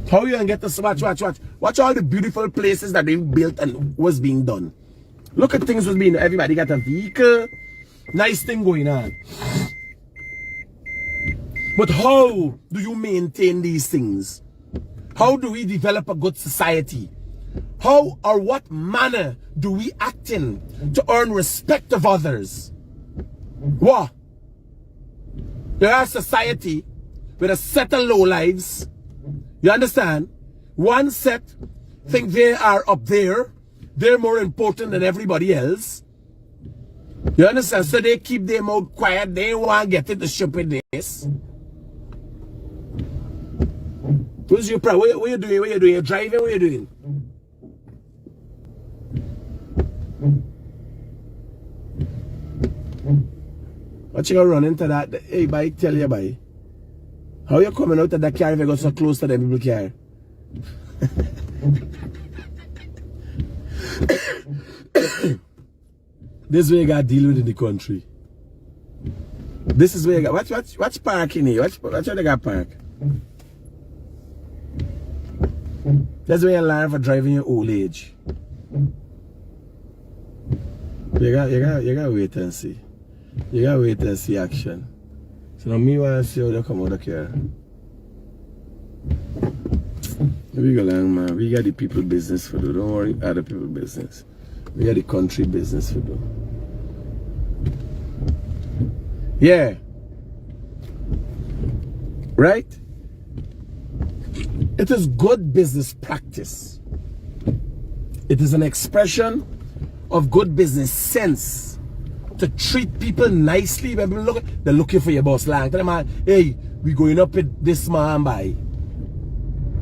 How you gonna get this? Watch all the beautiful places that they built and was being done. Look at things was being, everybody got a vehicle, nice thing going on. But how do you maintain these things? How do we develop a good society? How or what manner do we act in to earn respect of others? What? There are society with a set of lowlives. You understand? One set think they are up there. They're more important than everybody else. You understand? So they keep their mouth quiet. They want to get into stupidness. What's your problem? What you doing? What you doing? You're driving? What you doing? What you gonna run into that? Hey, bye, tell you bye. How you coming out of that car if you go so close to them people car? This is where you gotta deal with in the country. This is where you got watch parking here. Watch where they got park. That's where you learn for driving your old age. You gotta wait and see. You gotta wait and see action. So now me wanna see how they come out of here. We go along, man. We got the people business for do. Don't worry, other people business. We got the country business for do. Yeah. Right? It is good business practice. It is an expression of good business sense to treat people nicely. When people they're looking for your boss line. Tell them, man, hey, we going up with this man by.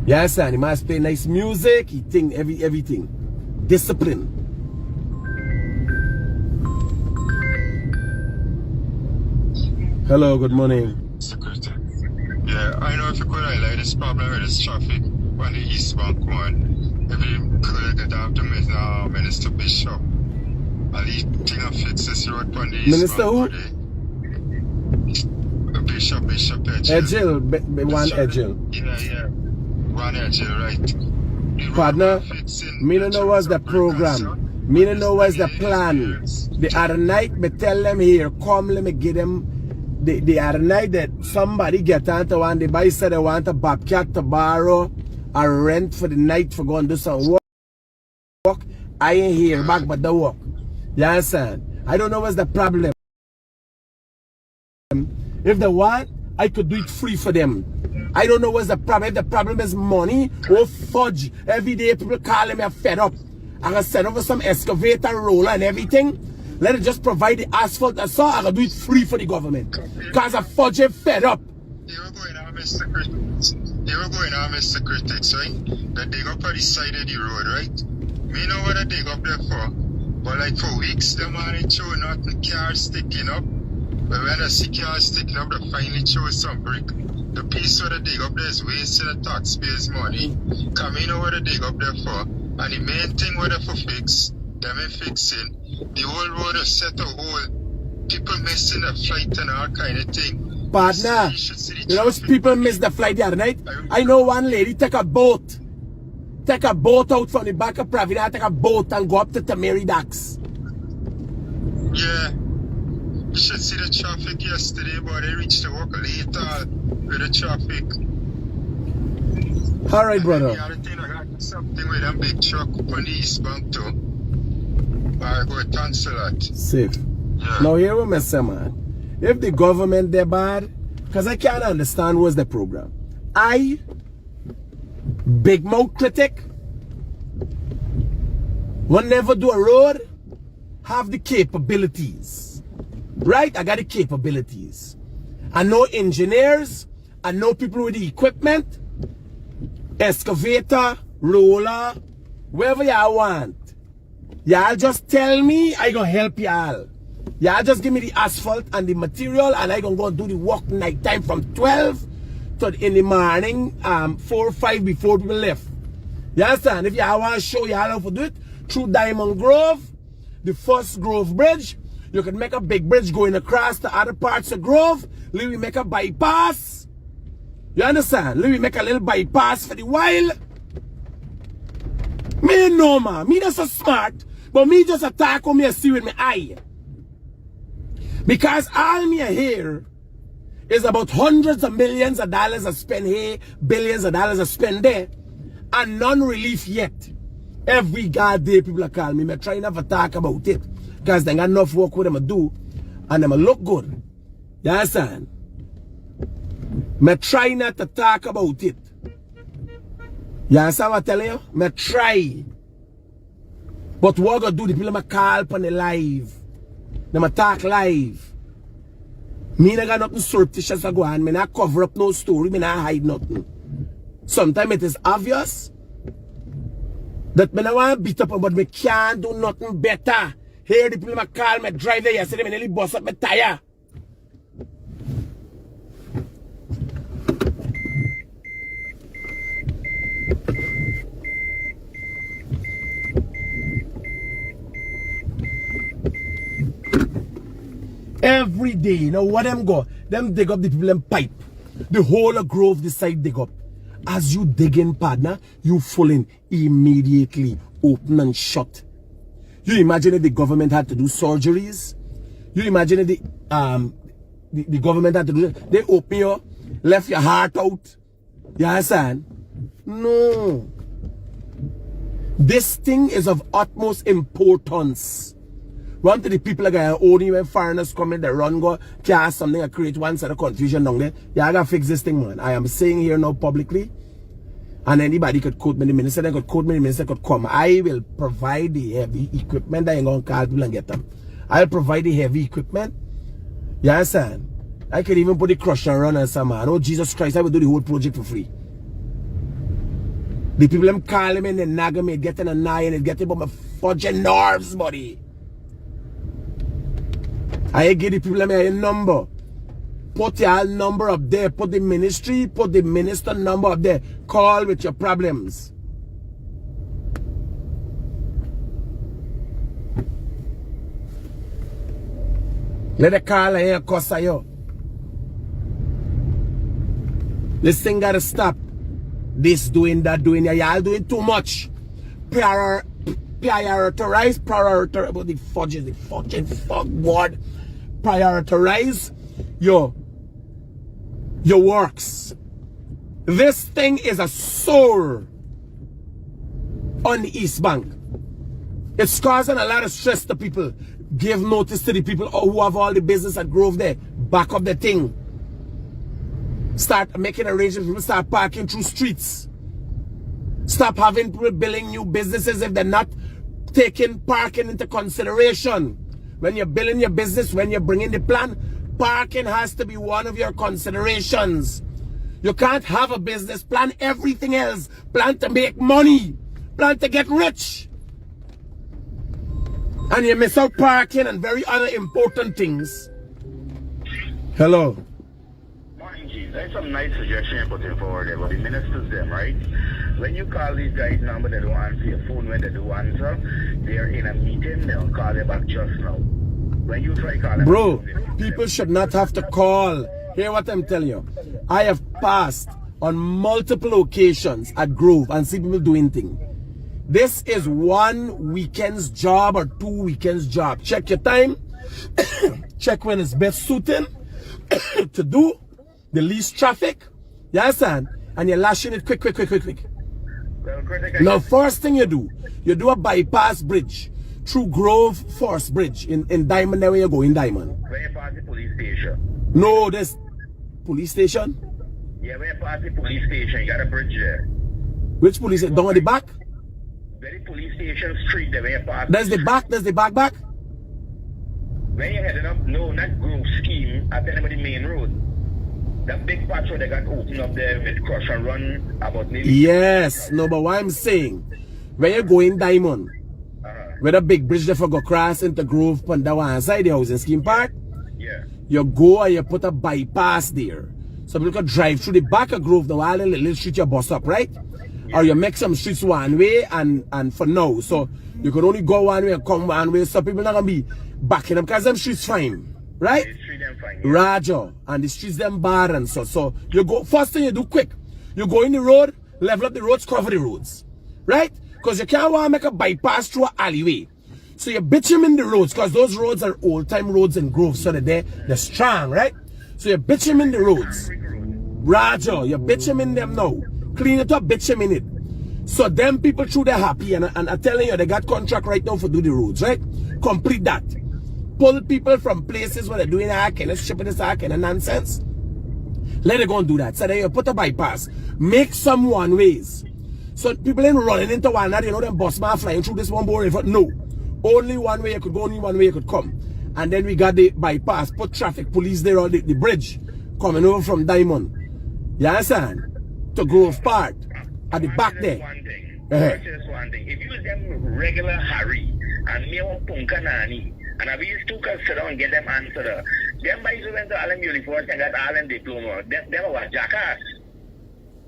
You understand? He must play nice music, he think everything. Discipline. Hello, good morning. Security. Yeah, I know if you could highlight this problem with this traffic on the eastbound one. If you could get after Minister Bishop. I'll think of fix this road on the eastbound. Minister who? Bishop Edgel, one Edgel. Yeah. One Edgel, right. Partner, me don't know what's the program. Me don't know what's the plan. The other night, me tell them here, come, let me give them. The other night that somebody get onto one, the boy said they want a bobcat to borrow a rent for the night for going to do some work. I ain't here back but the work. You understand? I don't know what's the problem. If they want, I could do it free for them. I don't know what's the problem. If the problem is money or fudge, every day people calling me fed up. I'm gonna send over some excavator, roller and everything. Let it just provide the asphalt. That's all. I'm gonna do it free for the government. Cause I'm fudging fed up. You were going on Mr. Critics, right? That dig up on the side of the road, right? Me know what I dig up there for. But like for weeks, the man ain't show nothing, cars sticking up. But when I see cars sticking up, they finally show some brick. The piece where they dig up there is wasting the taxpayers' money. Cause me know what I dig up there for. And the main thing where they for fix, them ain't fixing. The whole road is set a hole. People missing the flight and all kind of thing. Partner, you know which people miss the flight the other night? I know one lady take a boat. Take a boat out from the back of Pravida, take a boat and go up to Tamari Docks. Yeah. You should see the traffic yesterday, but they reached the work later with the traffic. Alright, brother. The other thing, I got something with a big truck on the eastbound too. I go cancel that. Safe. Yeah. Now here we say, man. If the government they're bad, because I can't understand what's the program. I, big mouth critic, will never do a road, have the capabilities. Right? I got the capabilities. I know engineers, I know people with the equipment, excavator, roller, wherever y'all want. Y'all just tell me, I gonna help y'all. Y'all just give me the asphalt and the material and I gonna go do the work night time from 12 to in the morning, 4 or 5 before people left. You understand? If y'all want to show y'all how to do it, through Diamond Grove, the first Grove Bridge, you can make a big bridge going across to other parts of Grove. We make a bypass. You understand? Let me make a little bypass for the while. Me no man. Me not so smart. But me just attack on me and see with my eye. Because all me here is about hundreds of millions of dollars I spend here, billions of dollars I spend there, and none relief yet. Every goddamn people are calling me. Me try not to talk about it. Because they got enough work with them to do. And them look good. You understand? Me try not to talk about it. You understand what I'm telling you? Me try. But what I'm going to do, the people me call on the live. Them talk live. Me not got nothing surreptitious to go on. Me not cover up no story. Me not hide nothing. Sometimes it is obvious that me not want to beat up, but me can't do nothing better. Here the people me call me drive there yesterday, me nearly bust up my tire. Every day, now what them go? Them dig up the people and pipe. The whole of Grove decide dig up. As you dig in, partner, you fall in immediately, open and shut. You imagine if the government had to do surgeries? You imagine if the government had to do it? They open you, left your heart out. You understand? No. This thing is of utmost importance. One to the people like only when foreigners come in, they run go cast something and create one set of confusion down there. Yeah, I gotta fix this thing, man. I am saying here now publicly. And anybody could quote me, the minister, they could quote me, the minister could come. I will provide the heavy equipment that you're going to call people and get them. I'll provide the heavy equipment. You understand? I could even put the crush and run and some man. Oh, Jesus Christ, I will do the whole project for free. The people them call me and they nag me, getting a nine and getting about my fudging nerves, buddy. I give the people a number. Put your number up there. Put the ministry, put the minister number up there. Call with your problems. Let the call here cost you. This thing gotta stop. This doing, that doing. Y'all doing too much. Prioritize about the fudges, the fucking fuck word. Prioritize your works. This thing is a sore on the East Bank. It's causing a lot of stress to people. Give notice to the people who have all the business at Grove there. Back up the thing. Start making arrangements. People start parking through streets. Stop having people building new businesses if they're not taking parking into consideration. When you're building your business, when you're bringing the plan, parking has to be one of your considerations. You can't have a business plan, everything else. Plan to make money. Plan to get rich. And you miss out parking and very other important things. Hello. Morning, Chief. That's some nice suggestion you're putting forward there, but the ministers them, right? When you call these guys number, they don't answer your phone. When they do answer, they're in a meeting, they'll call you back just now. When you try calling bro, people should not have to call. Hear what I'm telling you. I have passed on multiple occasions at Grove and see people doing things. This is 1 weekend's job or 2 weekends job. Check your time. Check when it's best suiting to do the least traffic. You understand? And you're lashing it quick. Well, Critic, Now, first thing you do a bypass bridge through Grove Forest Bridge in Diamond. There where you go in Diamond. when you pass the police station. No, this police station. Yeah, when you pass the police station, you got a bridge there. Which police? Down at the back. Very police station street there, when you pass. There's the back. There's the back. When you're heading up, no, not Grove Scheme, at the end of the main road. That big patch where they got opened up there with crush and run about nearly. Yes. No, but what I'm saying, when you go in Diamond, where the big bridge there for go cross into Grove, on that one side the house in Scheme Park, Yeah. you go and you put a bypass there. So people can drive through the back of Grove, the one little street you bus up, right? Yeah. Or you make some streets one way and for now. So you could only go one way and come one way. So people not gonna be backing up because them streets fine. right? The street them fine, yeah. Roger. And the streets them bad and so you go, first thing you do quick, you go in the road, level up the roads, cover the roads, right? Because you can't want to make a bypass through an alleyway. So you bitumen the roads, because those roads are old-time roads in Grove, so that they're strong, right? So you bitumen the roads. Roger, you bitumen them now. Clean it up, bitumen it. So them people through they're happy, and I'm telling you, they got contract right now for do the roads, right? Complete that. Pull people from places where they're doing that kind of shipping this kind of nonsense. Let it go and do that. So then you put a bypass. Make some one ways. So people ain't running into one another, you know, them bus man flying through this one board. No. Only one way you could go, only one way you could come. And then we got the bypass, put traffic police there on the bridge coming over from Diamond. You understand? To Grove Park. At the back there. One thing. Just one thing. If you was them regular Harry and me one Punkanani, and I used to sit down and get them answer. Them boys who went to all them uniforms and got all them diploma. Them was jackass.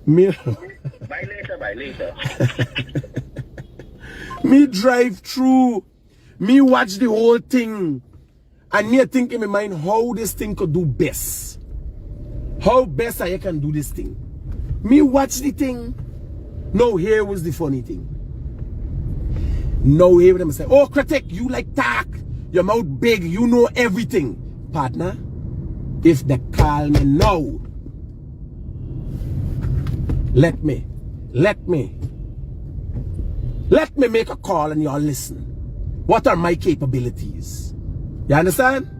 Me. By later. Me drive through. Me watch the whole thing. And me think in my mind how this thing could do best. How best I can do this thing. Me watch the thing. No, here was the funny thing. No, here them say, oh, Critic, you like talk. Your mouth big, you know everything. Partner, if they call me now, let me make a call and y'all listen. What are my capabilities? You understand?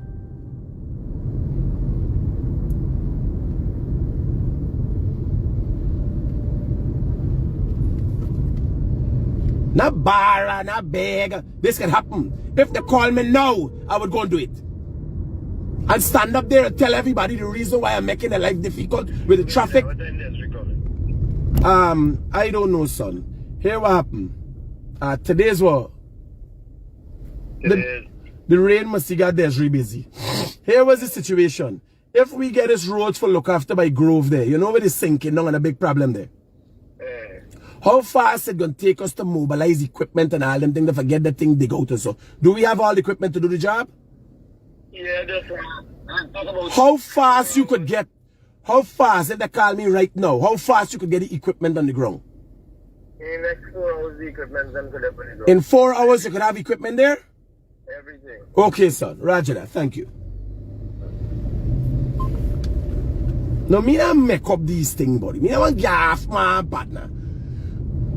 Not barra, not beg. This can happen. If they call me now, I would go and do it. And stand up there and tell everybody the reason why I'm making their life difficult with the traffic. I don't know, son. Here what happened. Today's what? The rain must have got Desiree busy. Here was the situation. If we get this road for look after by Grove there, you know where it's sinking down and a big problem there. How fast it gonna take us to mobilize equipment and all them things to forget that thing dig out or so? Do we have all the equipment to do the job? Yeah, that's right. How fast you could get, how fast, if they call me right now, how fast you could get the equipment on the ground? In the next 4 hours, the equipment them could have on the ground. In 4 hours you could have equipment there? Everything. Okay, son. Roger that. Thank you. No, me not make up these things, buddy. Me not want gaff, my partner.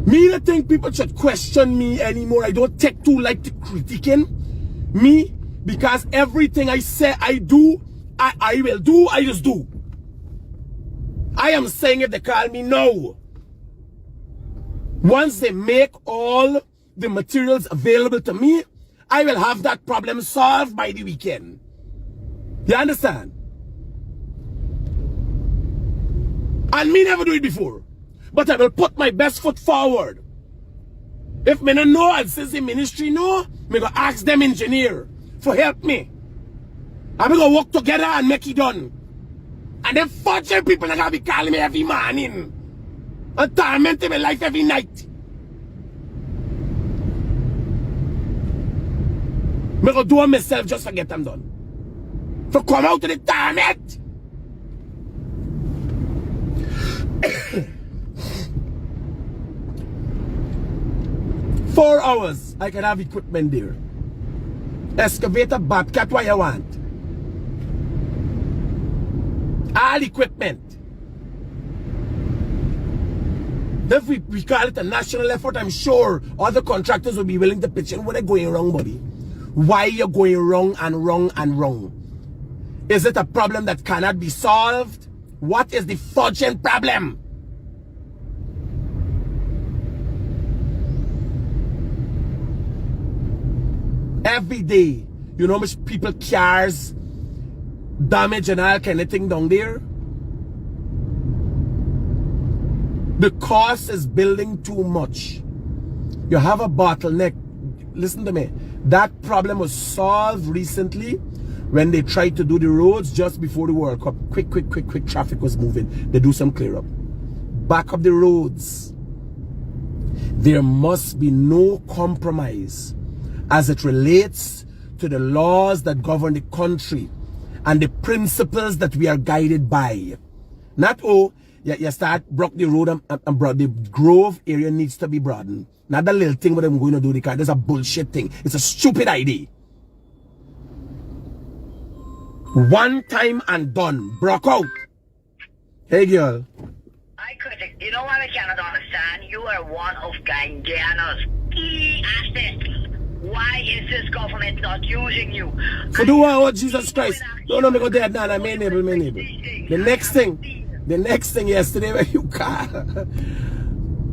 Me not think people should question me anymore. I don't take too like to critiquing me because everything I say I do, I will do, I just do. I am saying if they call me now, once they make all the materials available to me, I will have that problem solved by the weekend. You understand? And me never do it before. But I will put my best foot forward. If me don't know, and since the ministry know, me go ask them engineer for help me. And we go work together and make it done. And then fortune people are gonna be calling me every morning. And tormenting my life every night. Me go do it myself just to get them done. For come out to the torment. 4 hours, I can have equipment there. Excavator, bobcat, what you want. All equipment. If we call it a national effort, I'm sure other contractors will be willing to pitch in. What are going wrong, buddy? Why are you going wrong and wrong and wrong? Is it a problem that cannot be solved? What is the fortune problem? Every day, you know how much people cars damage and all kind of thing down there? The cost is building too much. You have a bottleneck. Listen to me. That problem was solved recently when they tried to do the roads just before the World Cup. Quick traffic was moving. They do some clear up. Back up the roads. There must be no compromise as it relates to the laws that govern the country and the principles that we are guided by. Not, oh, you start broke the road and broad. The Grove area needs to be broadened. Not the little thing what I'm going to do. There's a bullshit thing. It's a stupid idea. One time and done. Broke out. Hey, girl. Hi, Critic. You know what I cannot understand? You are one of Guyana's key assets. Why is this government not using you? For the one, oh, Jesus Christ. No, me go there. Nah, my neighbor. The next thing yesterday when you car.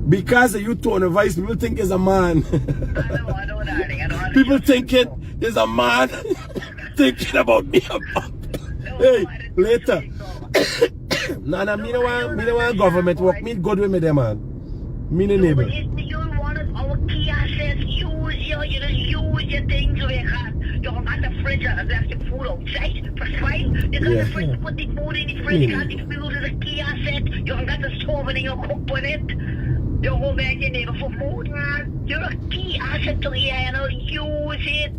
Because you tone a voice, people think it's a man. I know, darling. People think it is a man thinking about me. Hey, later. Nah, me no want government work. Me good with me there, man. Me no neighbor. You're one of our key assets. Use your things over here. You got the fridge and left your food outside. That's fine. You got the fridge to put the food in the fridge. You got the food as a key asset. You got the stove and you cook with it. You go back your neighbor for food. You're a key asset to Guyana. Use it.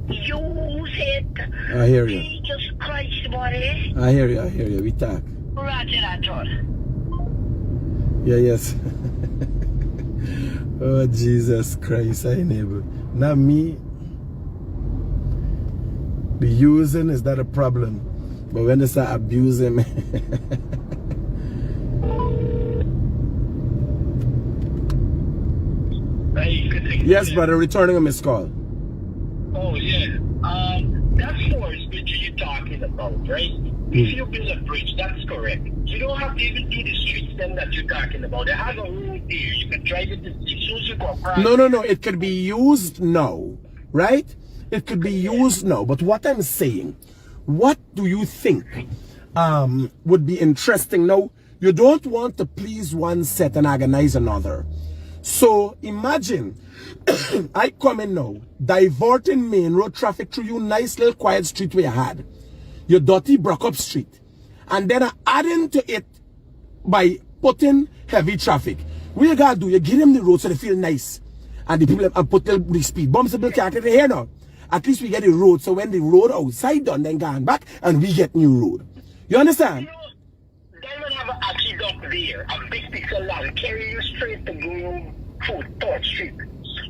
I hear you. Jesus Christ, buddy. I hear you. We talk. Roger that, Todd. Yeah, yes. Oh, Jesus Christ, I neighbor. Not me. The using is not a problem. But when they start abusing me. Yes, brother, returning a missed call. Oh, yeah. That's force which you're talking about, right? If you build a bridge, that's correct. You don't have to even do the streets then that you're talking about. They have a road there. You can drive it as soon as you go across. No. It could be used now, right? It could be used now. But what I'm saying, what do you think would be interesting? Now, you don't want to please one set and agonize another. So imagine I come in now, diverting main road traffic through you nice little quiet street where you had. Your dirty broke up street. And then adding to it by putting heavy traffic. What you gotta do, you give them the road so they feel nice. And the people put the speed bumps the bill can't get here now. At least we get the road, so when the road outside done, then gone back and we get new road. You understand? Diamond have an aqueduct there, a big pixel land, carry you straight to Grove Food, 3rd Street.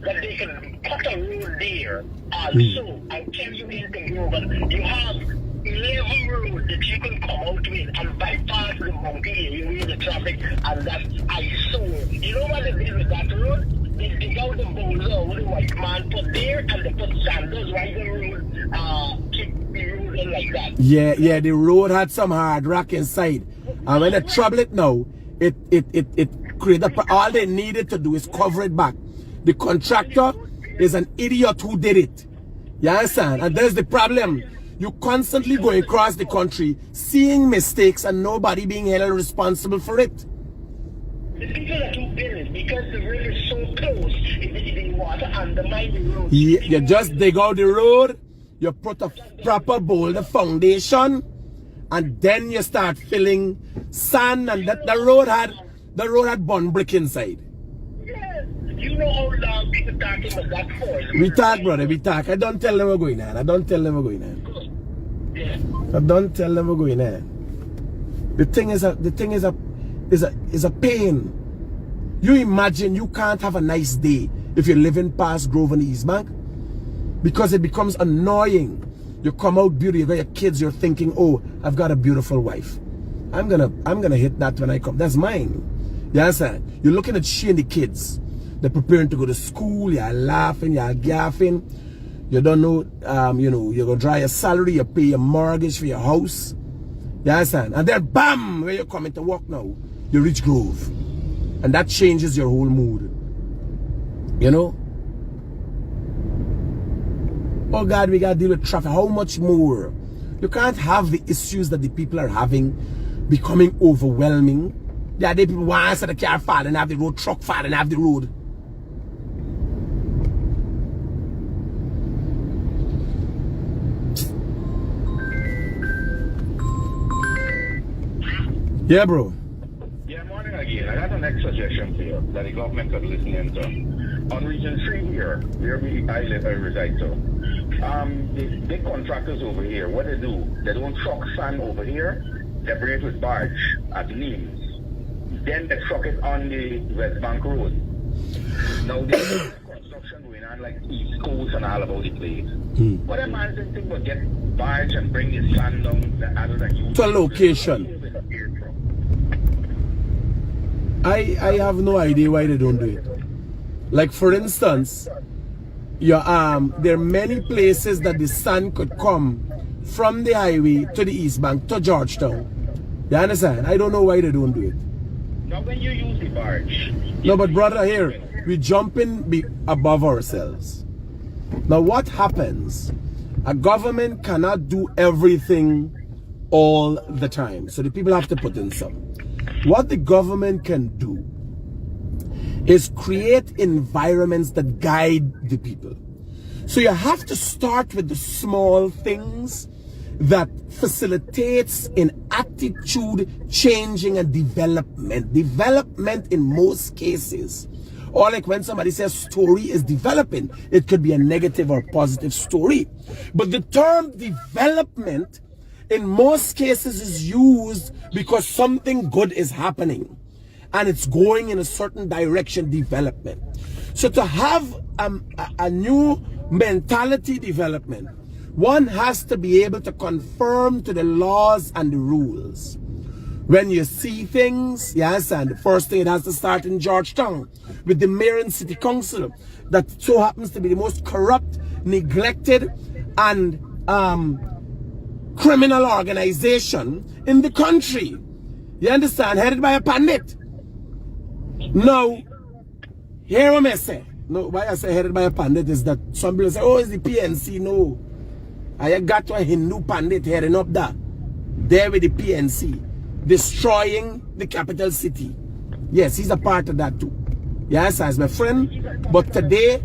That they can cut a road there also and carry you into Grove. And you have 11 roads that you can come out with and bypass the monkey, you read the traffic, and that's ISO. You know what they did with that road? They dig out the boulder what the white man put there and they put sandals right the road, keep the road in like that. Yeah, the road had some hard rock inside. And when they trouble it now, it created all they needed to do is cover it back. The contractor is an idiot who did it. You understand? And there's the problem. You constantly going across the country, seeing mistakes and nobody being held responsible for it. The people that do business, because the river is so close, the water undermine the road. You just dig out the road, you put a proper boulder foundation, and then you start filling sand, and that the road had bun brick inside. Yes. You know how long people talking about that for? We talk, brother, we talk. I don't tell them we're going on. I don't tell them we're going on. Yeah. I don't tell them we're going on. The thing is a pain. You imagine you can't have a nice day if you're living past Grove and East Bank, because it becomes annoying. You come out beautiful, you got your kids, you're thinking, oh, I've got a beautiful wife. I'm gonna hit that when I come. That's mine. You understand? You're looking at she and the kids. They're preparing to go to school, you're laughing, you're gaffing. You don't know, you're gonna draw your salary, you pay your mortgage for your house. You understand? And then bam, where you're coming to work now, you reach Grove. And that changes your whole mood. You know? Oh God, we gotta deal with traffic. How much more? You can't have the issues that the people are having becoming overwhelming. Yeah, the people want to the car fall and have the road, truck fall and have the road. Yeah, bro. Yeah, morning again. I got the next suggestion for you that the government could listen into. on Region 3 here, where I reside, so, the big contractors over here, what they do, they don't truck sand over here, they bring it with barge at Nimes. Then they truck it on the West Bank Road. Now there's construction going on like East Coast and all about the place. What a man didn't think about get barge and bring the sand down the other than you. To a location. I have no idea why they don't do it. Like for instance, there are many places that the sand could come from the highway to the East Bank to Georgetown. You understand? I don't know why they don't do it. Now when you use the barge. No, but brother, here we jumping above ourselves. Now what happens? A government cannot do everything all the time, so the people have to put in some. What the government can do is create environments that guide the people. So you have to start with the small things that facilitates in attitude changing and development. Development in most cases, or like when somebody says story is developing, it could be a negative or positive story. But the term development in most cases is used because something good is happening and it's going in a certain direction, development. So to have a new mentality development, one has to be able to conform to the laws and the rules. When you see things, yes, and the first thing, it has to start in Georgetown with the mayor and city council that so happens to be the most corrupt, neglected, and criminal organization in the country. You understand? Headed by a pandit. No, hear what I say. No, why I say headed by a pandit is that some people say, oh, it's the PNC. No. I got a Hindu pandit heading up there with the PNC, destroying the capital city. Yes, he's a part of that too. Yes, as my friend. But today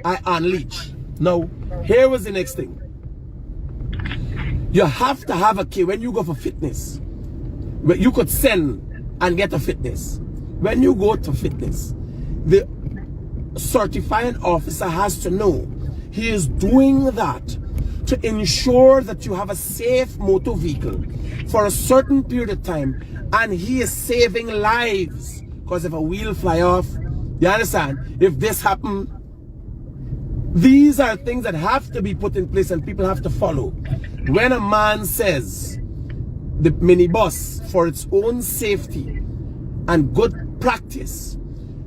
I unleash. Now, here was the next thing. You have to have a key when you go for fitness. You could send and get a fitness. When you go to fitness, the certifying officer has to know he is doing that to ensure that you have a safe motor vehicle for a certain period of time, and he is saving lives. Because if a wheel fly off, you understand, if this happen, these are things that have to be put in place and people have to follow. When a man says the minibus, for its own safety and good practice,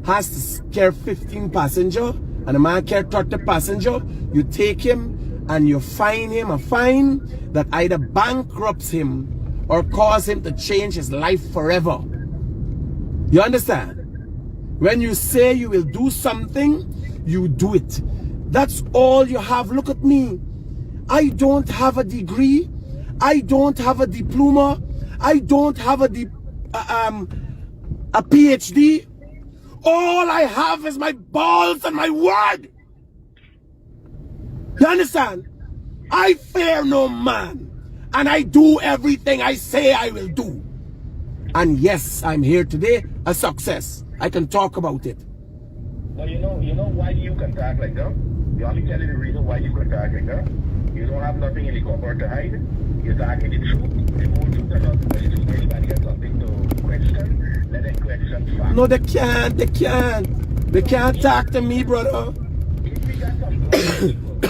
has to carry 15 passengers, and a man carry 30 passengers, you take him and you fine him a fine that either bankrupts him or cause him to change his life forever. You understand? When you say you will do something, you do it. That's all you have. Look at me. I don't have a degree. I don't have a diploma. I don't have a PhD. All I have is my balls and my word. You understand? I fear no man, and I do everything I say I will do. And yes, I'm here today, a success. I can talk about it. Well, you know why you can talk like that? You want me to tell you the reason why you can talk like that? You don't have nothing in the corporate to hide. You're talking the truth, the whole truth, and not the truth. Anybody has something to question, let them question fact. No, they can't. They can't. They can't talk to me, brother. If we got some blind people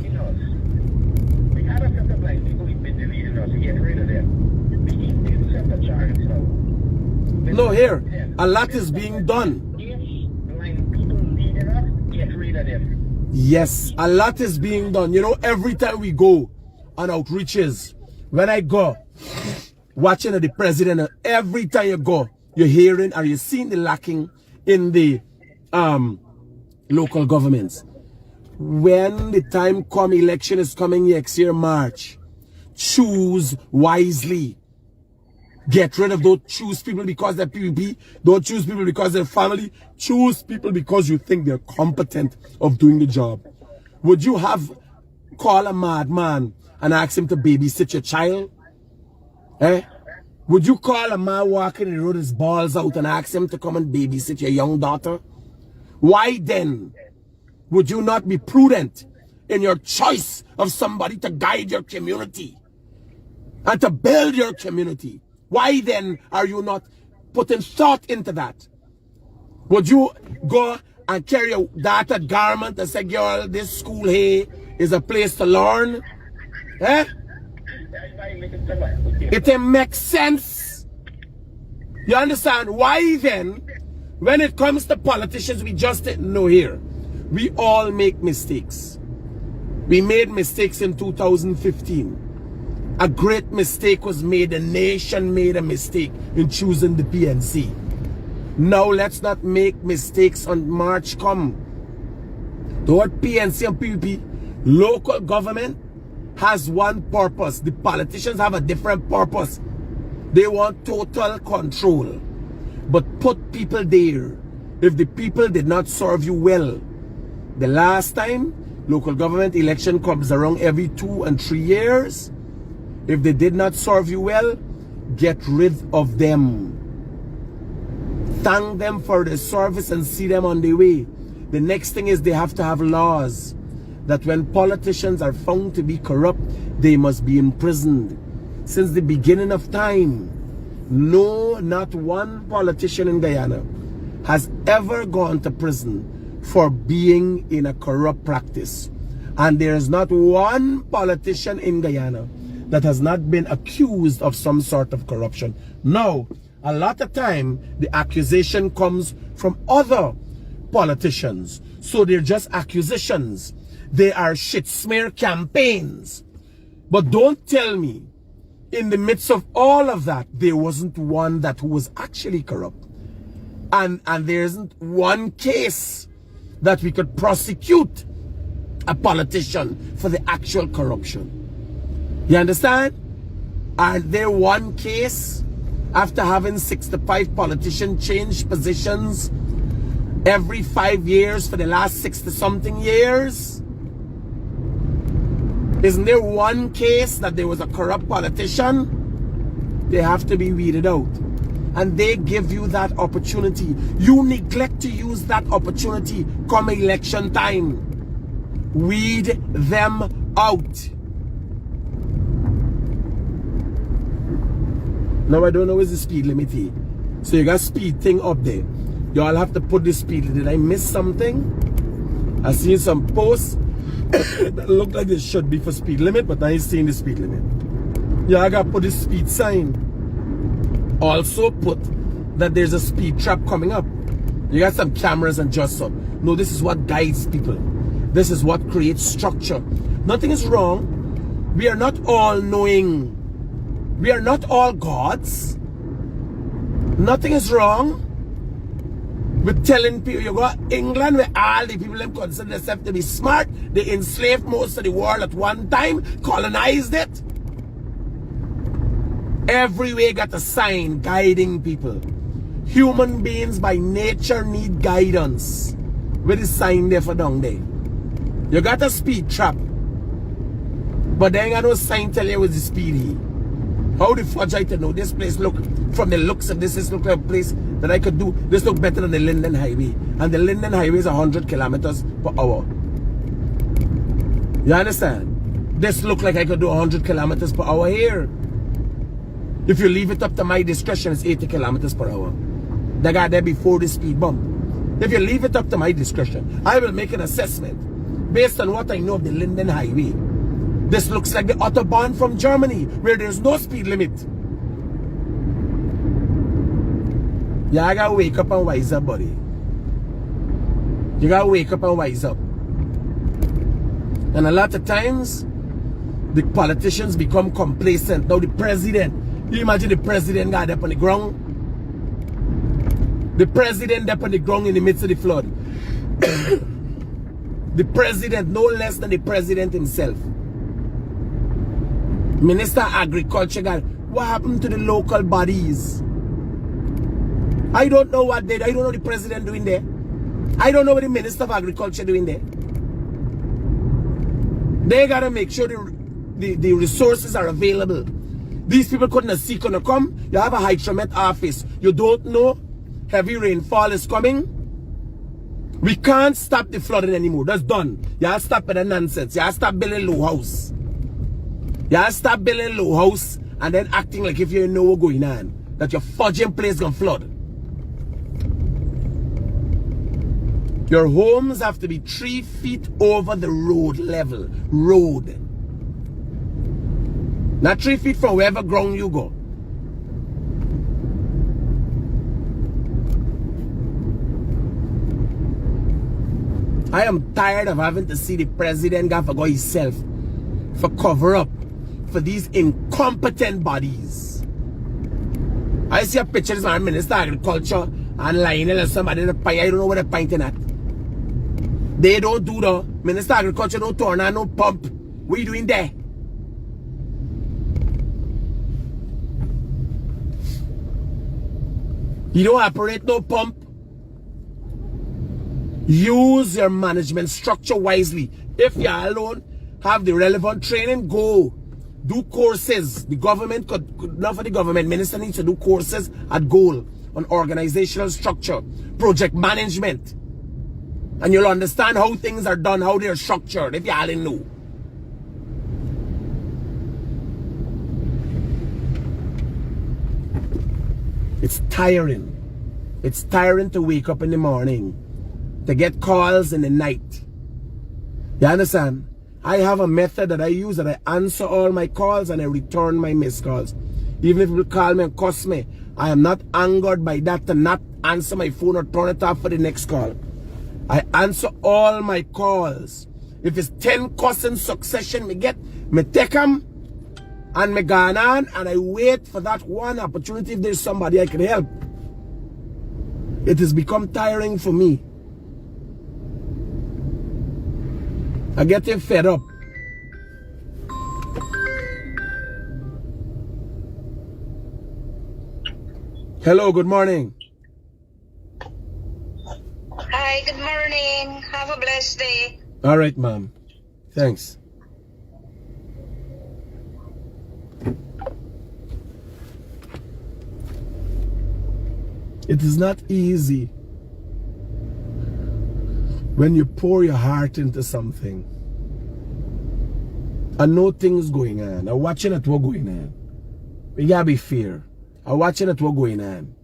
in us, we have a set of blind people who've been deleting us. We get rid of them. We need to set a charge now. No, here, a lot is being done. If blind people leading us, get rid of them. Yes, a lot is being done. You know, every time we go on outreaches, when I go, watching the president, every time you go, you're hearing or you're seeing the lacking in the local governments. When the time come, election is coming next year, March, choose wisely. Get rid of, don't choose people because they're PVP. Don't choose people because they're family. Choose people because you think they're competent of doing the job. Would you have call a madman and ask him to babysit your child? Eh? Would you call a man walking the road his balls out and ask him to come and babysit your young daughter? Why then would you not be prudent in your choice of somebody to guide your community and to build your community? Why then are you not putting thought into that? Would you go and carry a darted garment and say, girl, this school here is a place to learn? Eh? It makes sense. You understand? Why then, when it comes to politicians, we just didn't know here. We all make mistakes. We made mistakes in 2015. A great mistake was made. The nation made a mistake in choosing the PNC. Now let's not make mistakes on March come. The word PNC and PUP, local government, has one purpose. The politicians have a different purpose. They want total control. But put people there. If the people did not serve you well, the last time local government election comes around every 2 and 3 years, if they did not serve you well, get rid of them. Thank them for their service and see them on their way. The next thing is they have to have laws that when politicians are found to be corrupt, they must be imprisoned. Since the beginning of time, no, not one politician in Guyana has ever gone to prison for being in a corrupt practice. And there is not one politician in Guyana that has not been accused of some sort of corruption. Now, a lot of time, the accusation comes from other politicians. So they're just accusations. They are shit smear campaigns. But don't tell me, in the midst of all of that, there wasn't one that was actually corrupt. And there isn't one case that we could prosecute a politician for the actual corruption. You understand? And there one case after having 65 politicians change positions every 5 years for the last 60-something years? Isn't there one case that there was a corrupt politician? They have to be weeded out. And they give you that opportunity. You neglect to use that opportunity come election time. Weed them out. Now I don't know what's the speed limit here. So you got speed thing up there. Y'all have to put the speed. Did I miss something? I seen some posts that look like this should be for speed limit, but I ain't seen the speed limit. Yeah, I got to put the speed sign. Also put that there's a speed trap coming up. You got some cameras and just so. No, this is what guides people. This is what creates structure. Nothing is wrong. We are not all knowing. We are not all gods. Nothing is wrong with telling people. You go to England where all the people them consider themselves to be smart. They enslaved most of the world at one time, colonized it. Everywhere got a sign guiding people. Human beings by nature need guidance. With the sign there for down there. You got a speed trap, but they ain't got no sign tell you what's the speed here. How the fudge I to know this place look, from the looks of this look like a place that I could do, this look better than the Linden Highway. And the Linden Highway is 100 kilometers per hour. You understand? This look like I could do 100 kilometers per hour here. If you leave it up to my discretion, it's 80 kilometers per hour. They got there before the speed bump. If you leave it up to my discretion, I will make an assessment based on what I know of the Linden Highway. This looks like the Autobahn from Germany, where there's no speed limit. Yeah, I gotta wake up and wise up, buddy. You gotta wake up and wise up. And a lot of times, the politicians become complacent. Now the president, you imagine the president got up on the ground? The president up on the ground in the midst of the flood. The president, no less than the president himself. Minister of Agriculture got, what happened to the local bodies? I don't know what they, I don't know the president doing there. I don't know what the Minister of Agriculture doing there. They gotta make sure the resources are available. These people couldn't see gonna come. You have a hydromet office. You don't know heavy rainfall is coming. We can't stop the flooding anymore. That's done. Y'all stop with the nonsense. Y'all stop building low house. Y'all stop building low house and then acting like if you know what's going on. That your fudging place gonna flood. Your homes have to be 3 feet over the road level. Road. Not 3 feet from wherever ground you go. I am tired of having to see the president go for himself for cover up for these incompetent bodies. I see a picture of my Minister of Agriculture and Lionel and somebody in the pie. I don't know what they're pointing at. They don't do the Minister of Agriculture, no turn on, no pump. What are you doing there? You don't operate no pump. Use your management structure wisely. If you're alone, have the relevant training, go. Do courses. The government could not for the government. Minister needs to do courses at goal on organizational structure, project management. And you'll understand how things are done, how they're structured, if you all know. It's tiring. It's tiring to wake up in the morning, to get calls in the night. You understand? I have a method that I use that I answer all my calls and I return my missed calls. Even if people call me and cuss me, I am not angered by that to not answer my phone or turn it off for the next call. I answer all my calls. If it's 10 calls in succession, me take them and me go on and I wait for that one opportunity if there's somebody I can help. It has become tiring for me. I get fed up. Hello, good morning. Hi, good morning. Have a blessed day. All right, ma'am. Thanks. It is not easy when you pour your heart into something. I know things going on. I'm watching at what going on. We gotta be fair. I'm watching at what going on.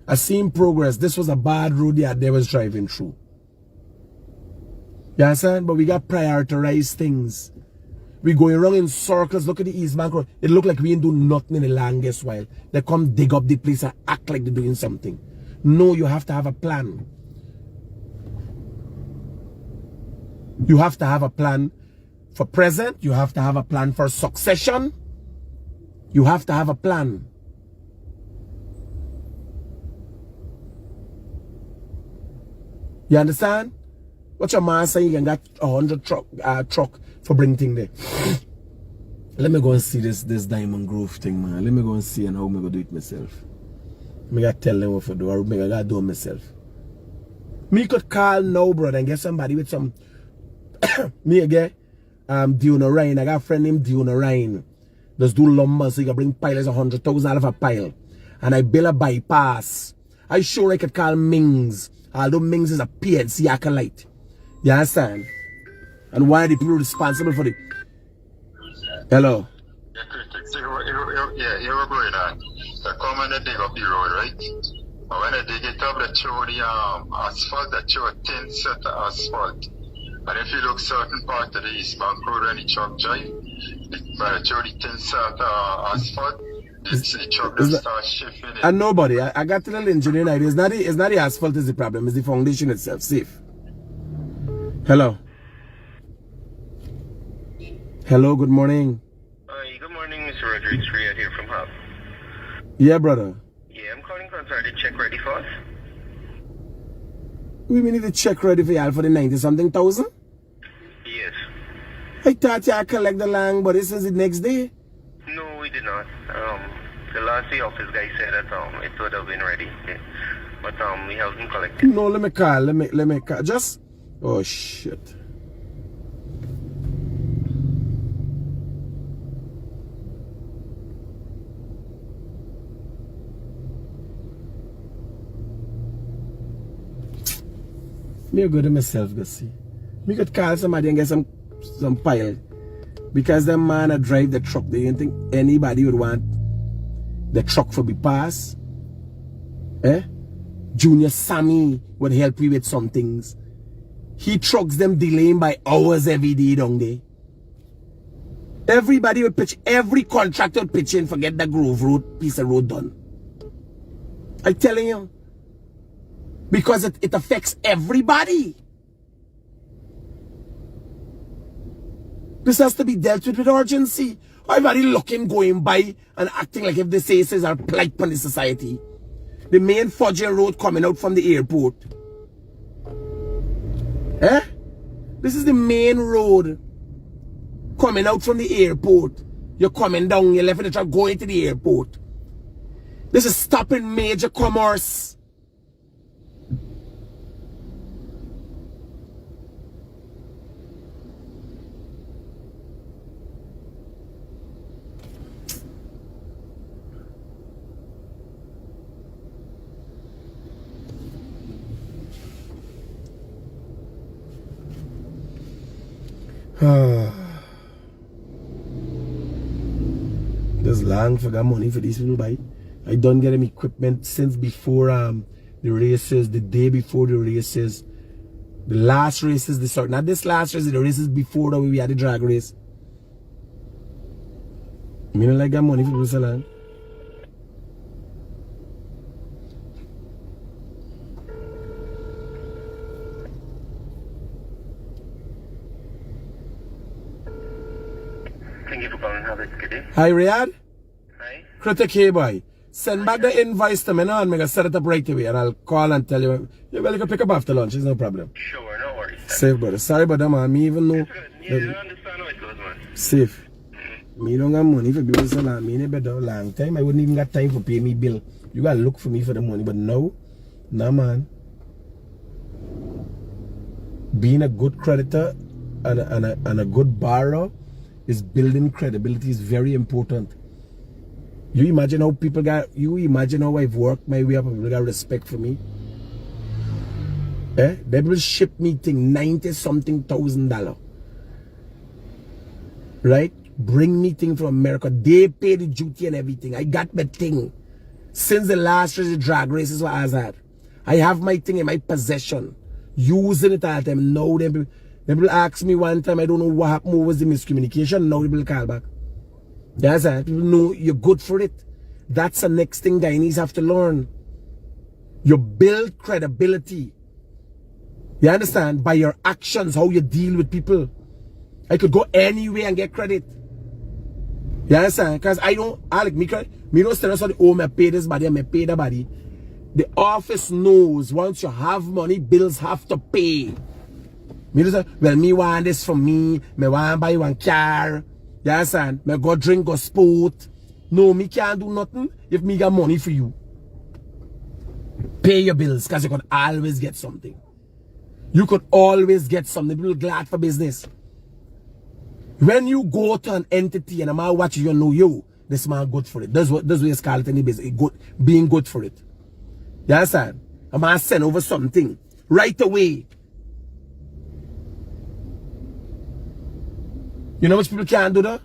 I seen progress. This was a bad road they was driving through. You understand? But we got prioritize things. We going around in circles. Look at the East Bank Road. It look like we ain't do nothing in the longest while. They come dig up the place and act like they're doing something. No, you have to have a plan. You have to have a plan for present. You have to have a plan for succession. You have to have a plan. You understand? What your man saying? You can get 100 truck for bringing thing there. Let me go and see this Diamond Grove thing, man. Let me go and see and how I'm gonna do it myself. Me gotta tell them what to do, or me gotta do it myself. Me could call now, brother, and get somebody with some. Me again, Dion Ryan. I got a friend named Dion Ryan. Just do lumber, so you can bring piles 100,000 out of a pile, and I build a bypass. I sure I could call Mings. Although Mings is a PNC acolyte. You understand? And why are the people responsible for the... Hello? Yeah, Critic. See, you were going on. They come and they dig up the road, right? But when they dig it up, they throw the asphalt, they throw a thin set of asphalt. And if you look certain part of the East Bank Road when the truck drive, they throw the thin set of asphalt, the truck just starts shifting it. And nobody, I got a little engineering idea. It's not the asphalt is the problem, it's the foundation itself. Safe. Hello. Hello, good morning. Good morning, Mr. Rodriguez. Riyad here from Hub. Yeah, brother. Yeah, I'm calling concerning the check ready for us. We need a check ready for y'all for the 90-something thousand? Yes. I thought y'all collect the land, but this is the next day. No, we did not. The last day office guy said that it would have been ready. But we haven't collected. No, let me call. Let me call. Just... Oh, shit. Me go to myself, go see. Me could call somebody and get some pile. Because the man that drive the truck, do you think anybody would want the truck for be passed? Eh? Junior Sammy would help you with some things. He trucks them delaying by hours every day down there. Everybody would pitch, every contractor would pitch in for get the Grove Road, piece of road done. I'm telling you. Because it affects everybody. This has to be dealt with urgency. Everybody looking, going by and acting like if this is a plight on the society. The main Fudger Road coming out from the airport. Eh? This is the main road coming out from the airport. You're coming down, you're left in the truck going to the airport. This is stopping major commerce. There's long for got money for these people buy. I don't get them equipment since before the races, the day before the races, the last races, not this last race, the races before that we had the drag race. I mean, I like got money for people salon. Thank you for calling. Have a good day. Hi, Riyadh. Hi. Critic, hey boy. Send back the invoice to me now and I'm going to set it up right away and I'll call and tell you. Yeah, well, you can pick up after lunch. It's no problem. Sure, no worries. Safe, brother. Sorry about that, man. Me even know. Yeah, I understand how it goes, man. Safe. Me don't got money for people so long. Me never done a long time. I wouldn't even got time for pay me bill. You gotta look for me for the money. But no, nah, man. Being a good creditor and a good borrower is building credibility is very important. You imagine how people imagine how I've worked my way up and people got respect for me. Eh? They will ship me thing $90-something thousand. Right? Bring me thing from America. They pay the duty and everything. I got my thing. Since the last race, the drag races what I had. I have my thing in my possession. Using it all the time. Now they will ask me one time, I don't know what happened, what was the miscommunication. Now they will call back. That's it. People know you're good for it. That's the next thing Guyanese have to learn. You build credibility. You understand? By your actions, how you deal with people. I could go anywhere and get credit. You understand? Because I like me don't stand outside the home, I pay this body, I pay that body. The office knows once you have money, bills have to pay. Me just say, well, me want this for me want to buy one car. You understand? Me go drink, go sport. No, me can't do nothing if me got money for you. Pay your bills, because you could always get something. You could always get something. People glad for business. When you go to an entity and a man watch you know you, this man good for it. That's what it's called in the business. Being good for it. You understand? A man send over something right away. You know which people can't do that?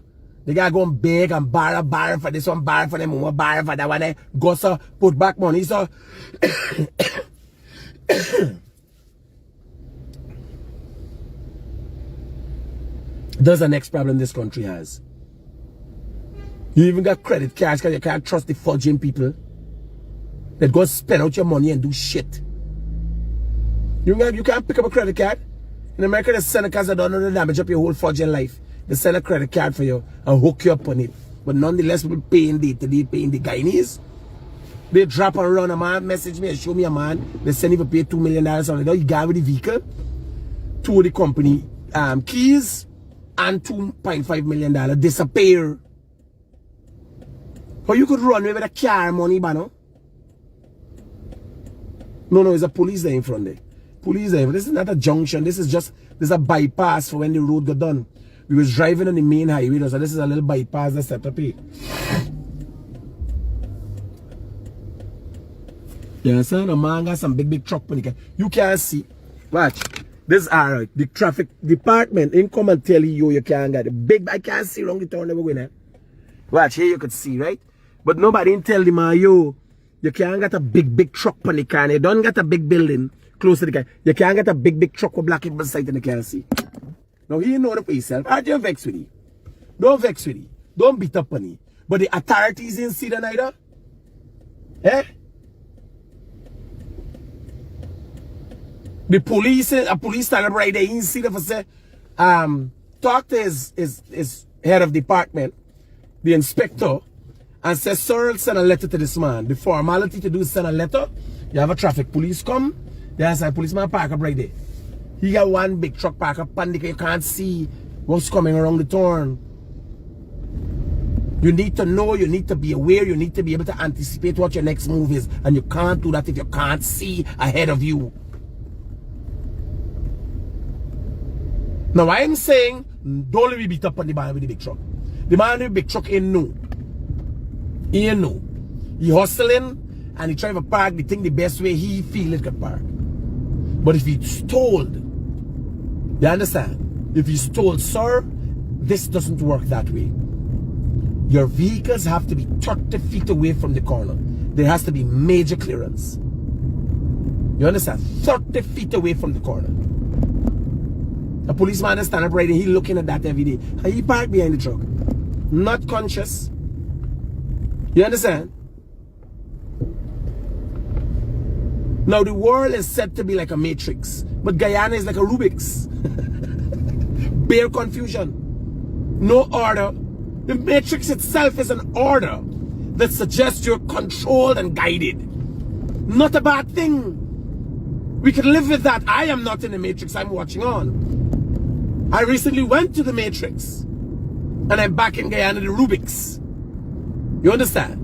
They gotta go and beg and borrow for this one, borrow for them, borrow for that one. Go so put back money so. That's the next problem this country has. You even got credit cards because you can't trust the fudging people that go spend out your money and do shit. You can't pick up a credit card. In America, they send a card that don't know the damage up your whole fudging life. They send a credit card for you and hook you up on it. But nonetheless, people paying the Guyanese. They drop around a man, message me and show me a man. They send you to pay $2 million on it. You got with the vehicle to the company keys. And $2.5 million disappear. How you could run away with a car money, Bano? No, it's a police there in front there. Police there. This is not a junction. This is a bypass for when the road got done. We was driving on the main highway, so this is a little bypass that's set up here. You understand? A man got some big truck when you can't see. Watch. This is alright. The traffic department in come and tell you can't get it. Big, I can't see wrong the turn never going there. Watch, here you could see, right? But nobody didn't tell the man, you can't get a big truck on the car. You don't get a big building close to the car. You can't get a big truck with black people beside and you can't see. Now, he know the for himself. Aren't you vex with him? Don't vex with him. Don't beat up on him. But the authorities didn't see that neither. Eh? The police, a police stand up right there, he see them for say, talk to his head of department, the inspector, and say, sir, send a letter to this man. The formality to do is send a letter. You have a traffic police come, there's a policeman park up right there. He got one big truck park up and you can't see what's coming around the turn. You need to know, you need to be aware, you need to be able to anticipate what your next move is. And you can't do that if you can't see ahead of you. Now I'm saying, don't let me beat up on the man with the big truck. The man with the big truck ain't no. He ain't no. He hustling and he try to park the thing the best way he feel it could park. But if he's told, you understand? If he's told, sir, this doesn't work that way. Your vehicles have to be 30 feet away from the corner. There has to be major clearance. You understand? 30 feet away from the corner. A policeman is standing up right there, he looking at that every day. And he parked behind the truck. Not conscious. You understand? Now the world is said to be like a matrix. But Guyana is like a Rubik's. Bare confusion. No order. The matrix itself is an order that suggests you're controlled and guided. Not a bad thing. We can live with that. I am not in the matrix, I'm watching on. I recently went to the Matrix and I'm back in Guyana, the Rubik's. You understand?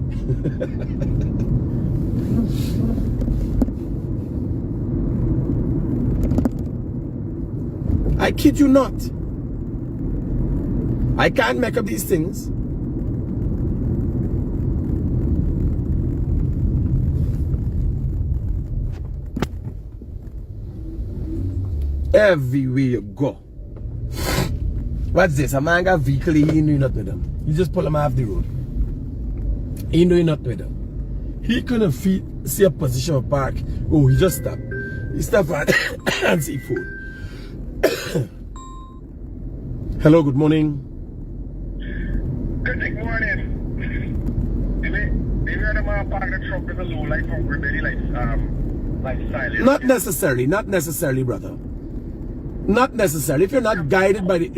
I kid you not. I can't make up these things. Everywhere you go. What's this? A man got a vehicle, he ain't doing nothing with them. You just pull him off the road. He ain't doing nothing with them. He couldn't see a position of park. Oh, he just stopped. He stopped and see food. Hello, good morning. Good morning. They heard a man park the truck with a low light from Grimberry, like silent. Not necessarily, brother. Not necessarily. If you're not guided by the,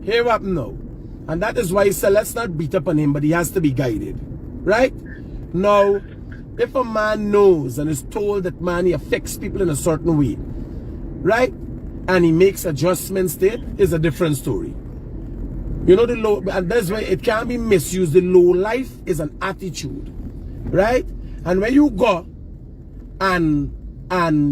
here what no. And that is why he said, let's not beat up on him, but he has to be guided. Right? Now, if a man knows and is told that man, he affects people in a certain way, right? And he makes adjustments there, is a different story. You know, the low, and that's why it can't be misused. The low life is an attitude. Right? And when you go and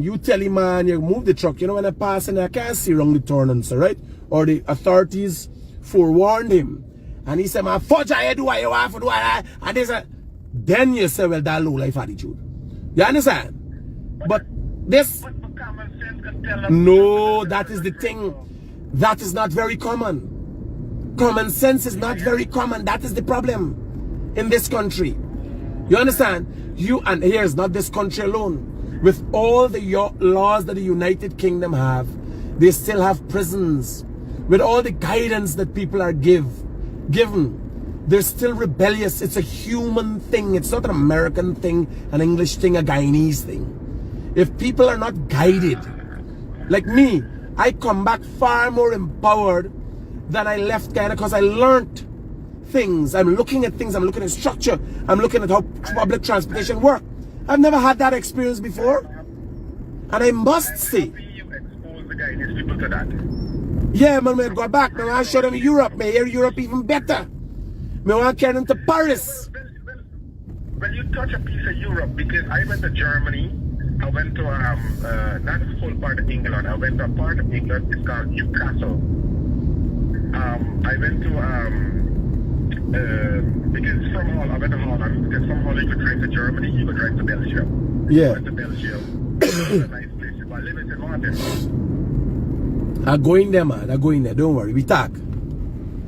you tell him, man, you move the truck, when I pass and I can't see wrong the turn and so, right? Or the authorities forewarned him. And he said, man, fudge, I do what you want to do. And they said, then you say, well, that low life attitude. You understand? But this, no, that is the thing. That is not very common. Common sense is not very common. That is the problem in this country. You understand? And here's not this country alone. With all the laws that the United Kingdom have, they still have prisons. With all the guidance that people are given, they're still rebellious. It's a human thing. It's not an American thing, an English thing, a Guyanese thing. If people are not guided, like me, I come back far more empowered than I left Guyana because I learned things. I'm looking at things. I'm looking at structure. I'm looking at how public transportation works. I've never had that experience before. And I must say, you expose the Guyanese people to that. Yeah, man, when I go back, man, I show them Europe. I hear Europe even better. I want to carry them to Paris. Well, you touch a piece of Europe because I went to Germany. I went to, not the full part of England. I went to a part of England. It's called Newcastle. I went to, because from Holland, I went to Holland. Because from Holland you could drive to Germany, you could drive to Belgium. Yeah. To Belgium. It's a nice place. You can live it if you want it. I go in there, man. I go in there. Don't worry. We talk.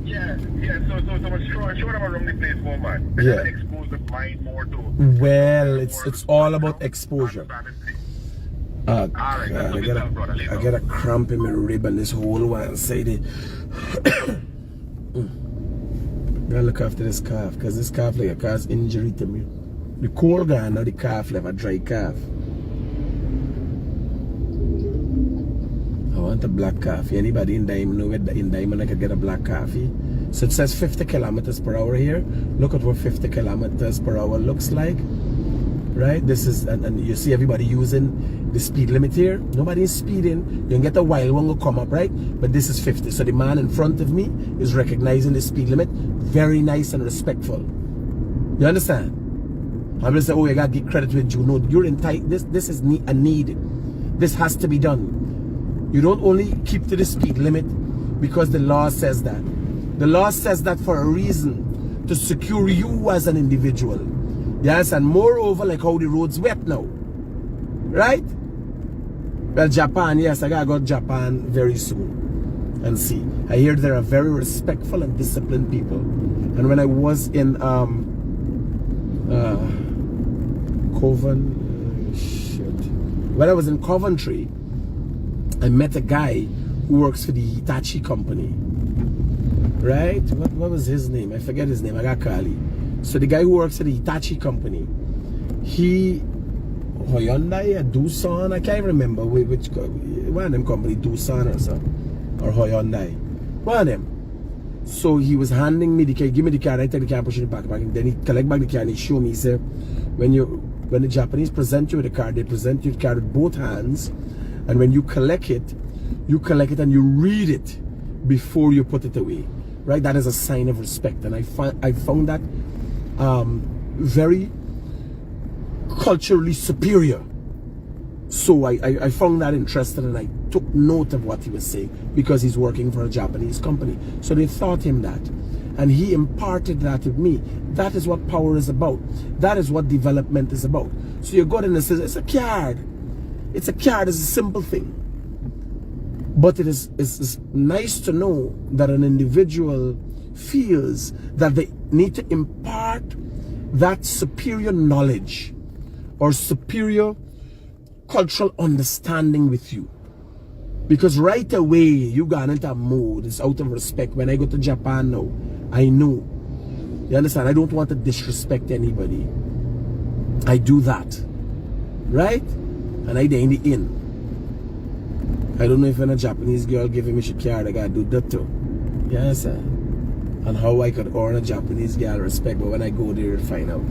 Yeah. So much show them around the place more, man. Yeah. Expose the mind more to. Well, it's all about exposure. Oh, Alright, God, that's what I get a cramp in my rib and this whole one side. Gotta look after this calf, because this calf like a cause injury to me. The cold guy, now the calf like a dry calf. I want a black coffee. Anybody in Diamond know where in Diamond I could get a black coffee? So it says 50 kilometers per hour here. Look at what 50 kilometers per hour looks like. Right? This is, and you see everybody using the speed limit here. Nobody is speeding. You can get a wild one will come up, right? But this is 50. So the man in front of me is recognizing the speed limit. Very nice and respectful. You understand? I'm just saying, oh, you gotta give credit with you. No, you're entitled. This is a need. This has to be done. You don't only keep to the speed limit because the law says that. The law says that for a reason, to secure you as an individual. Yes, and moreover, like how the roads wet now. Right? Well, Japan, yes, I gotta go to Japan very soon and see. I hear there are very respectful and disciplined people. And when I was in when I was in Coventry, I met a guy who works for the Hitachi company. Right? What was his name? I forget his name. I got Kali. So the guy who works for the Hitachi company, he Hyundai or Doosan, I can't remember which one of them company, Doosan or something, or Hyundai, one of them. So he was handing me the car, give me the car, I take the car, push it back, and then he collect back the car and he show me, he said, when the Japanese present you with the car, they present you the car with both hands, and when you collect it and you read it before you put it away, right? That is a sign of respect, and I found that very culturally superior. So I found that interesting, and I took note of what he was saying because he's working for a Japanese company. So they taught him that, and he imparted that to me. That is what power is about. That is what development is about. So you go in and says, it's a card. It's a card. It's a simple thing. But it's nice to know that an individual feels that they need to impart that superior knowledge or superior cultural understanding with you. Because right away you got into a mode. It's out of respect. When I go to Japan now, I know. You understand? I don't want to disrespect anybody. I do that. Right? And I in the inn. I don't know if when a Japanese girl giving me a card, I gotta do that too. You understand? And how I could earn a Japanese girl respect, but when I go there, I'll find out.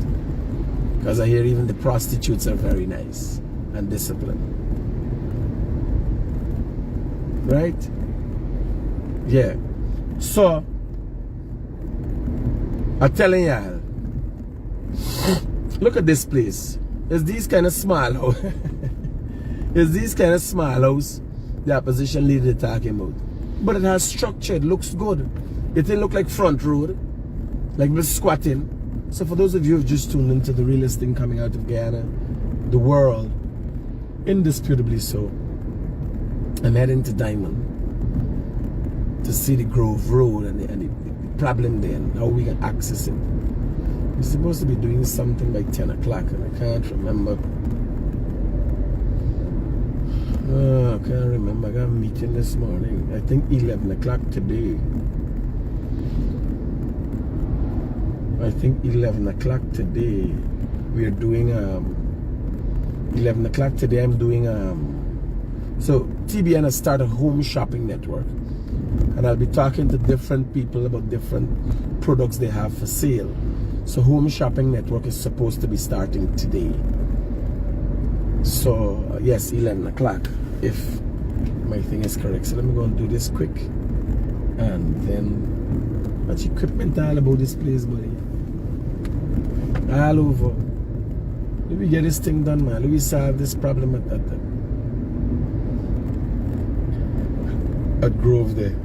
Because I hear even the prostitutes are very nice and disciplined. Right? Yeah. So, I'm telling y'all, look at this place. It's these kind of small house. It's these kind of small house the opposition leader talking about. But it has structure, it looks good. It didn't look like front road, like we're squatting. So for those of you who've just tuned into the realest thing coming out of Guyana, the world, indisputably so, I'm heading to Diamond to see the Grove Road and the problem there and how we can access it. We're supposed to be doing something by 10 o'clock and I can't remember. I can't remember. I got a meeting this morning. I think 11 o'clock today. I think 11 o'clock today. We are doing 11 o'clock today. I'm doing so TBN has started a home shopping network, and I'll be talking to different people about different products they have for sale. So home shopping network is supposed to be starting today. So yes, 11 o'clock if my thing is correct. So let me go and do this quick, and then much equipment all about this place, buddy. All over. Let me get this thing done, man. Let me solve this problem at Grove there.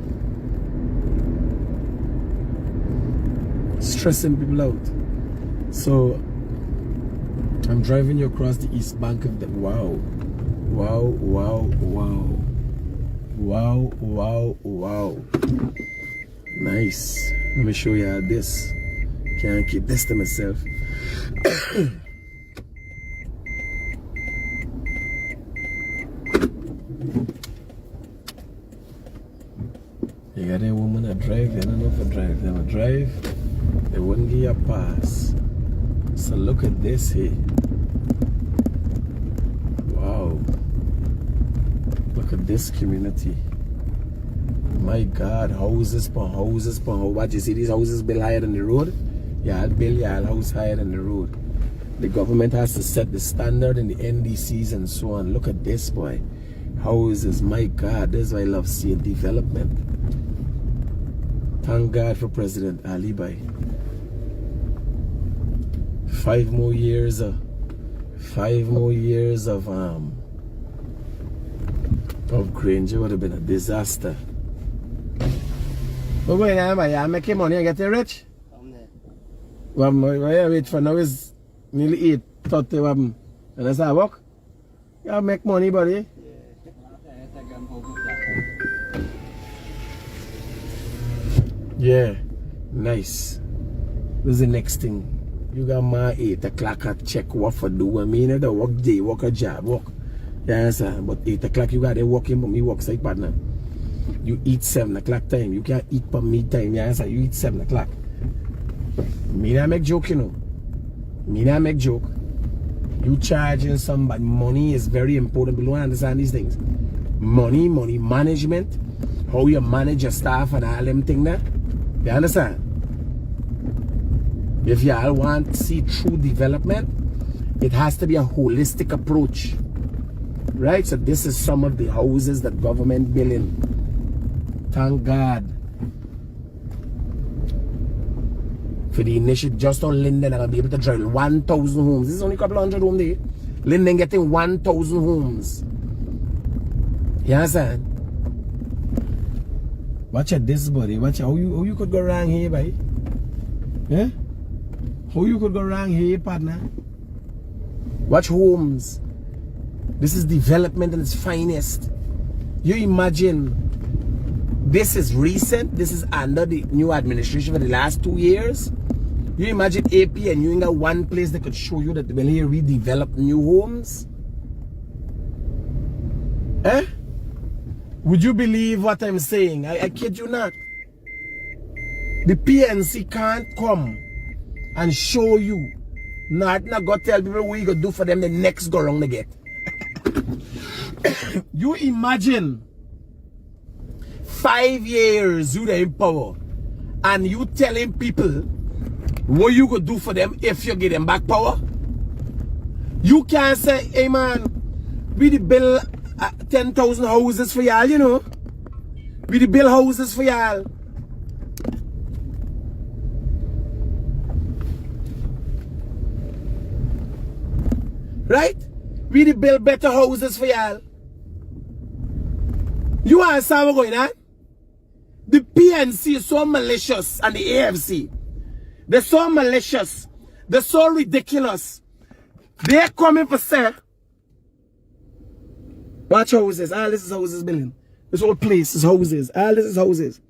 Stressing people out. So I'm driving you across the east bank of the wow. Wow, wow, wow. Wow, wow, wow. Nice. Let me show you this. Can't keep this to myself. You got a woman that drive, they don't know if they drive. They would drive, they wouldn't give you a pass. So look at this here. Wow. Look at this community. My God, houses per houses per house. What you see these houses built higher than the road? Yeah, I'll build your house higher than the road. The government has to set the standard in the NDCs and so on. Look at this, boy. Houses, my God, this is why I love seeing development. Thank God for President Ali Bhai. 5 more years of Granger would have been a disaster. But when I make money and get rich? Well, I wait for now is nearly 8:30. And that's how I work. You make money, buddy. Yeah, nice. This is the next thing. You got my 8 o'clock at check what for do. I mean, the work day, work a job, work. Yeah, sir. But 8 o'clock you got to work in, but me work side partner. You eat 7 o'clock time. You can't eat for me time. Yeah, sir. You eat 7 o'clock. Me not make joke, you know. Me not make joke. You charging somebody. Money is very important. People don't understand these things. Money management. How you manage your staff and all them things there. You understand? If y'all want to see true development, it has to be a holistic approach. Right? So this is some of the houses that government building. Thank God. For the initiative, just on Linden, I'm going to be able to drive 1,000 homes. This is only a couple hundred homes there. Linden getting 1,000 homes. You understand? Watch out this, buddy. Watch out. How you could go wrong here, buddy? Yeah? How you could go wrong here, partner? Watch homes. This is development in its finest. You imagine, this is recent. This is under the new administration for the last 2 years. You imagine AP and you ain't got one place that could show you that they will here redevelop new homes? Eh? Would you believe what I'm saying? I kid you not. The PNC can't come and show you. Not go tell people what you gonna do for them the next go wrong they get. You imagine 5 years you in power and you telling people what you gonna do for them if you get them back power? You can't say, hey man, we the bill 10,000 houses for y'all, you know. We the build houses for y'all. Right? We the build better houses for y'all. You understand what's going on? The PNC is so malicious and the AFC. They're so malicious. They're so ridiculous. They're coming for sale. Watch houses. All this is houses building. This whole place is houses. All this is houses.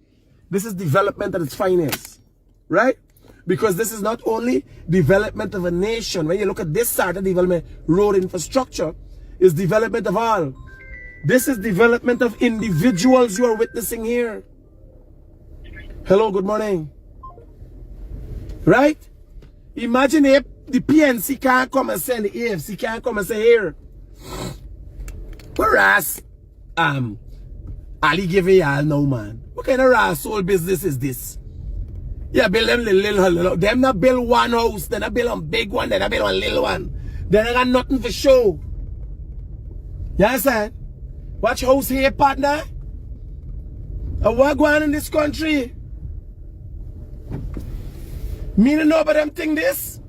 This is development at its finest. Right? Because this is not only development of a nation. When you look at this side of development, road infrastructure is development of all. This is development of individuals you are witnessing here. Hello, good morning. Right? Imagine if the PNC can't come and say, and the AFC can't come and say here. Whereas, Ali giving y'all now, man. What kind of asshole business is this? Yeah, build them little. Them not build one house, then I build one big one, then I build one little one. Then I got nothing for show. You understand? Watch house here, partner. And what going on in this country? Me don't know about them thing this.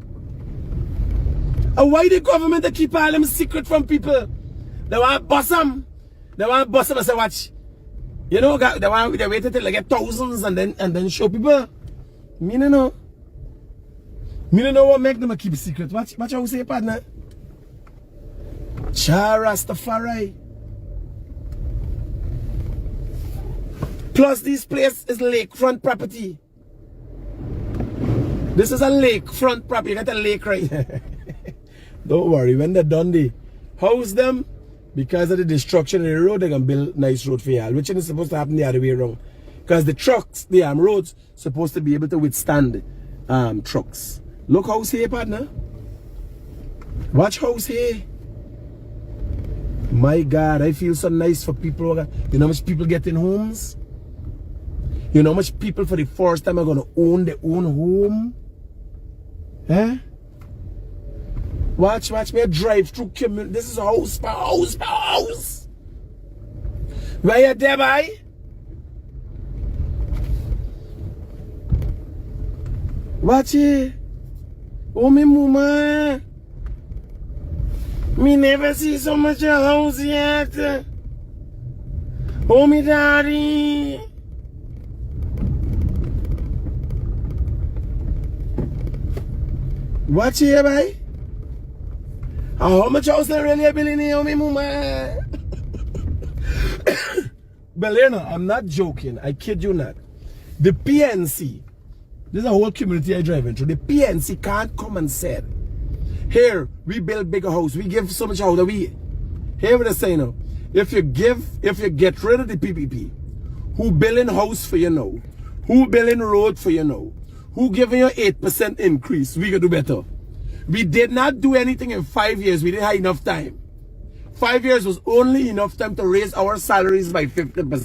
And why the government they keep all them secret from people? They want to bust them. They want to bust them and say, watch. You know, they wait until they get thousands and then show people. Me don't know. Me don't know what make them keep secret. Watch how say, partner. Cha Rastafari. Plus, this place is lakefront property. This is a lakefront property. You got a lake right here. Don't worry, when they're done, they house them. Because of the destruction of the road, they're going to build nice road for y'all. Which is supposed to happen the other way around. Because the trucks, the roads, supposed to be able to withstand trucks. Look house here, partner. Watch house here. My God, I feel so nice for people. You know how much people get in homes? You know how much people for the first time are going to own their own home? Huh? Watch me drive through community. This is house per house per house. Where you there, boy? Watch it. Oh, me mama. Me never see so much a house yet. Oh, me daddy. Watch it, boy. How much house they really building here, me mama? Belena, I'm not joking. I kid you not. The PNC, this is a whole community I drive into. The PNC can't come and say, here, we build bigger house. We give so much house that we. Here what I say now. If you get rid of the PPP, who building house for you now? Who building road for you now? Who giving you 8% increase? We can do better. We did not do anything in 5 years. We didn't have enough time. 5 years was only enough time to raise our salaries by 50%.